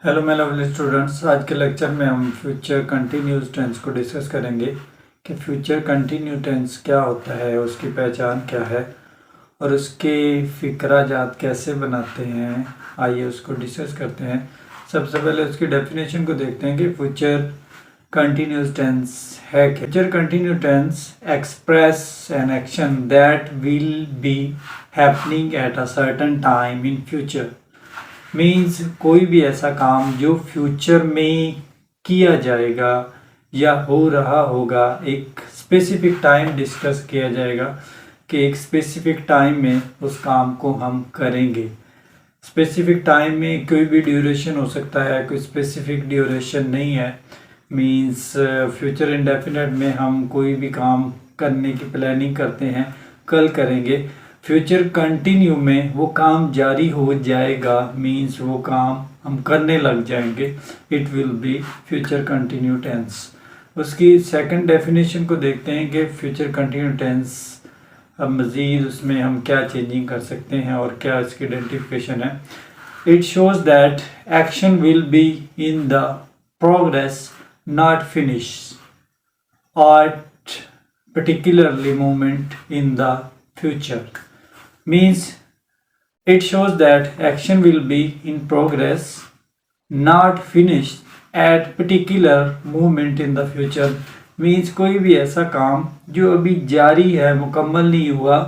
Hello मेरे lovely students, आज के लेक्चर में हम फ्यूचर कंटिन्यूस टेंस को डिस्कस करेंगे कि फ्यूचर कंटिन्यू टेंस क्या होता है, उसकी पहचान क्या है और उसके फ़िक्रा जात कैसे बनाते हैं। आइए उसको डिस्कस करते हैं। सबसे पहले उसकी डेफिनेशन को देखते हैं कि फ्यूचर कंटिन्यूस टेंस है क्या। Future continue tense express an action that will be happening at a certain time in future. Means कोई भी ऐसा काम जो फ्यूचर में किया जाएगा या हो रहा होगा, एक स्पेसिफिक टाइम डिस्कस किया जाएगा कि एक स्पेसिफिक टाइम में उस काम को हम करेंगे। स्पेसिफिक टाइम में कोई भी ड्यूरेशन हो सकता है, कोई स्पेसिफिक ड्यूरेशन नहीं है। मीन्स फ्यूचर इंडेफिनेट में हम कोई भी काम करने की प्लानिंग करते हैं, कल करेंगे। फ्यूचर कंटिन्यू में वो काम जारी हो जाएगा, मीन्स वो काम हम करने लग जाएंगे। It will be future continue tense. उसकी सेकंड डेफिनेशन को देखते हैं कि फ्यूचर कंटिन्यू टेंस अब मज़ीद उसमें हम क्या चेंजिंग कर सकते हैं और क्या इसकी आइडेंटिफिकेशन है। It shows that action will be in the progress not finish at particularly moment in the future. Means it shows that action will be in progress, not finished at particular moment in the future. Means कोई भी ऐसा काम जो अभी जारी है, मुकम्मल नहीं हुआ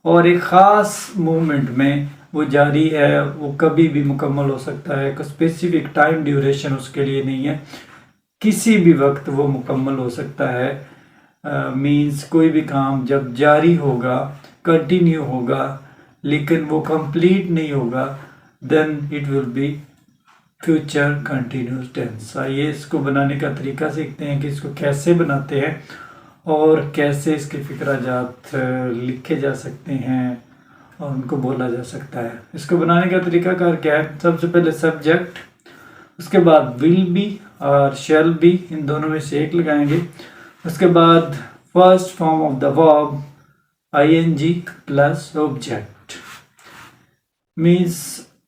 और एक ख़ास मोमेंट में वो जारी है, वो कभी भी मुकम्मल हो सकता है। कोई स्पेसिफिक टाइम ड्यूरेशन उसके लिए नहीं है, किसी भी वक्त वो मुकम्मल हो सकता है। मीन्स कोई भी काम जब जारी होगा, कंटिन्यू होगा, लेकिन वो कंप्लीट नहीं होगा, then it will be future continuous tense. आइए इसको बनाने का तरीका सीखते हैं कि इसको कैसे बनाते हैं और कैसे इसके फ़िक्रा जात लिखे जा सकते हैं और उनको बोला जा सकता है। इसको बनाने का तरीका कार क्या है। सबसे पहले सब्जेक्ट, उसके बाद विल बी और शैल बी, इन दोनों में से एक लगाएंगे। उसके बाद first form of the verb ing plus object. Means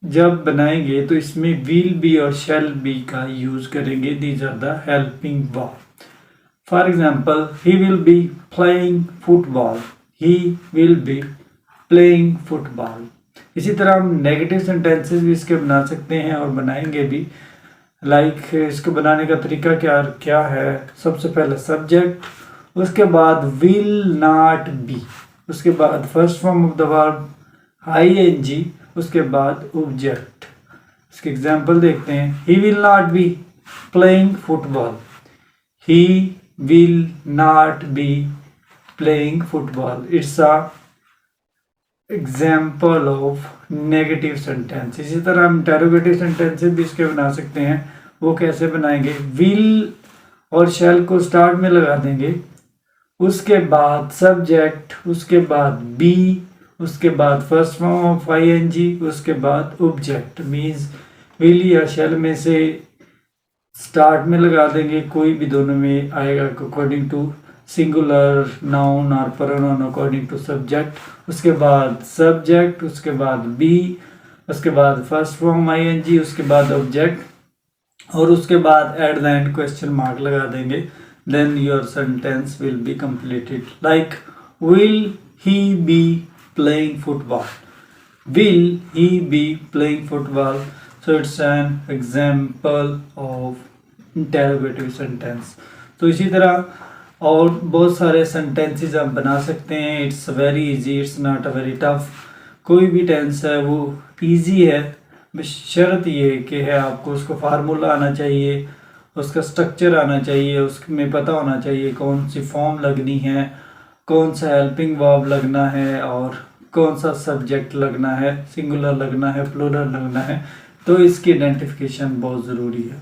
जब बनाएंगे तो इसमें विल बी और शैल बी का यूज करेंगे। These are the helping verb. For example, he will be playing football, he will be playing football. इसी तरह हम नेगेटिव सेंटेंसेस भी इसके बना सकते हैं और बनाएंगे भी। लाइक इसको बनाने का तरीका क्या है। सबसे पहले सब्जेक्ट, उसके बाद विल नॉट बी, उसके बाद first form of the verb ing, उसके बाद ऑब्जेक्ट। इसके एग्जांपल देखते हैं। He will not be playing football, he will not be playing football. It's a example of negative sentence. इसी तरह हम इंटेरोगेटिव सेंटेंसेस भी इसके बना सकते हैं। वो कैसे बनाएंगे। विल और शैल को स्टार्ट में लगा देंगे, उसके बाद सब्जेक्ट, उसके बाद बी, उसके बाद फर्स्ट फॉर्म ऑफ ing, उसके बाद ऑब्जेक्ट। मीन्स विल या शैल में से स्टार्ट में लगा देंगे, कोई भी दोनों में आएगा अकॉर्डिंग टू सिंगुलर नाउन और प्रोनाउन अकॉर्डिंग टू सब्जेक्ट। उसके बाद सब्जेक्ट, उसके बाद बी, उसके बाद फर्स्ट फॉर्म ing, उसके बाद ऑब्जेक्ट और उसके बाद at the end question mark लगा देंगे। Then your sentence will be completed. Like will he be playing football, will he be playing football. So it's an example of interrogative sentence. तो इसी तरह और बहुत सारे सेंटेंसेस आप बना सकते हैं। It's very easy, it's not a very tough. कोई भी टेंस है वो इजी है, बस शर्त ये कि है आपको उसको फार्मूला आना चाहिए, उसका स्ट्रक्चर आना चाहिए, उसमें पता होना चाहिए कौन सी फॉर्म लगनी है, कौन सा हेल्पिंग वर्ब लगना है और कौन सा सब्जेक्ट लगना है, सिंगुलर लगना है, प्लूरल लगना है। तो इसकी आइडेंटिफिकेशन बहुत ज़रूरी है।